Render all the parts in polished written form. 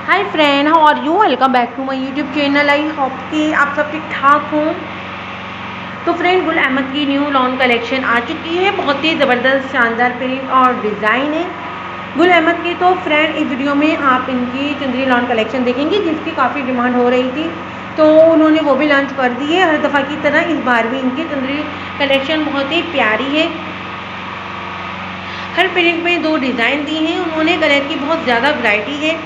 Hi friend, how are you? Welcome back to my YouTube channel. I hope कि आप सब ठीक ठाक हों। तो फ्रेंड, गुल अहमद की न्यू लॉन्च कलेक्शन आ चुकी है। बहुत ही ज़बरदस्त शानदार प्रिंट और डिज़ाइन है गुल अहमद की। तो फ्रेंड, इस वीडियो में आप इनकी चुंदरी लॉन्च कलेक्शन देखेंगे जिसकी काफ़ी डिमांड हो रही थी, तो उन्होंने वो भी लॉन्च कर दी है। हर दफ़ा की तरह इस बार भी इनकी चुंदरी कलेक्शन बहुत ही प्यारी है। हर प्रिंट में 2 डिज़ाइन दी हैं उन्होंने। कलर की बहुत ज़्यादा वैरायटी है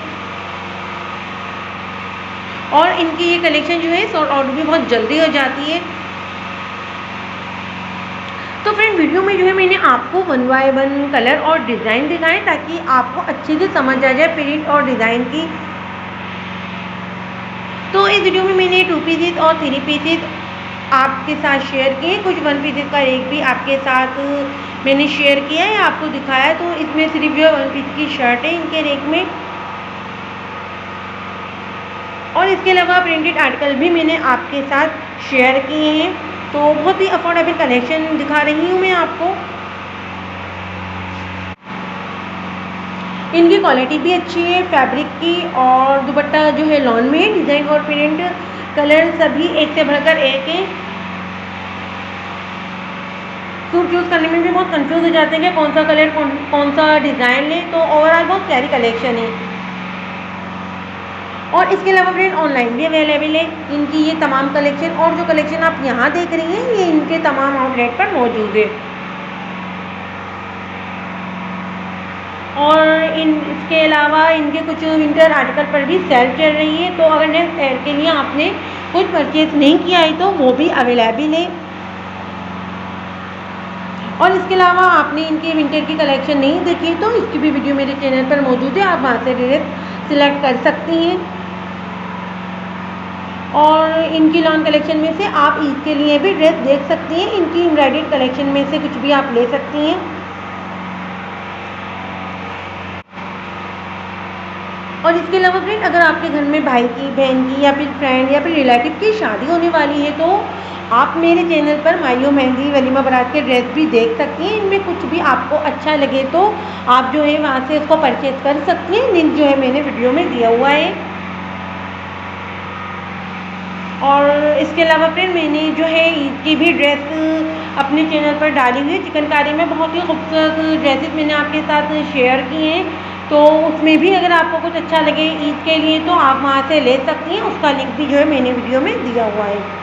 और इनकी ये कलेक्शन जो है सॉल्ड आउट भी बहुत जल्दी हो जाती है। तो फ्रेंड, वीडियो में जो है मैंने आपको 1 बाय 1 कलर और डिज़ाइन दिखाए ताकि आपको अच्छे से समझ आ जाए प्रिंट और डिज़ाइन की। तो इस वीडियो में मैंने 2 पीसेस और 3 पीसेस आपके साथ शेयर किए। कुछ 1 पीसेस का रेट भी आपके साथ मैंने शेयर किया है, आपको दिखाया। तो इसमें सिर्फ जो 1 पीस की शर्ट है इनके रेट में, और इसके अलावा प्रिंटेड आर्टिकल भी मैंने आपके साथ शेयर किए हैं। तो बहुत ही अफोर्डेबल कलेक्शन दिखा रही हूँ मैं आपको। इनकी क्वालिटी भी अच्छी है फैब्रिक की, और दुपट्टा जो है लॉन में है। डिज़ाइन और प्रिंट कलर सभी एक से बढ़कर एक हैं। सूट चूज़ करने में भी बहुत कंफ्यूज हो जाते हैं कि कौन सा कलर कौन सा डिज़ाइन लें। तो ओवरऑल बहुत प्यारी कलेक्शन है। और इसके अलावा फ्रेंड, ऑनलाइन भी अवेलेबल है इनकी ये तमाम कलेक्शन। और जो कलेक्शन आप यहाँ देख रही हैं ये इनके तमाम आउटलेट पर मौजूद है। और इसके अलावा इनके कुछ विंटर आर्टिकल पर भी सेल चल रही है। तो अगर नेक्स्ट ईयर के लिए आपने कुछ परचेज नहीं किया है तो वो भी अवेलेबल है। और इसके अलावा आपने इनके विंटर की कलेक्शन नहीं देखी तो इसकी भी वीडियो मेरे चैनल पर मौजूद है, आप वहाँ से डायरेक्ट सिलेक्ट कर सकती हैं। और इनकी लॉन्च कलेक्शन में से आप ईद के लिए भी ड्रेस देख सकती हैं। इनकी एम्ब्रॉयडर्ड कलेक्शन में से कुछ भी आप ले सकती हैं। और इसके अलावा फ्रेंड, अगर आपके घर में भाई की, बहन की या फिर फ्रेंड या फिर रिलेटिव की शादी होने वाली है तो आप मेरे चैनल पर मायो मेहंदी वलीमा बारात के ड्रेस भी देख सकती हैं। इनमें कुछ भी आपको अच्छा लगे तो आप जो है वहाँ से उसको परचेज कर सकती हैं। लिंक जो है मैंने वीडियो में दिया हुआ है। और इसके अलावा फ्रेंड, मैंने जो है ईद की भी ड्रेस अपने चैनल पर डाली हुई है। चिकनकारी में बहुत ही खूबसूरत ड्रेसेस मैंने आपके साथ शेयर किए हैं। तो उसमें भी अगर आपको कुछ अच्छा लगे ईद के लिए तो आप वहाँ से ले सकती हैं। उसका लिंक भी जो है मैंने वीडियो में दिया हुआ है।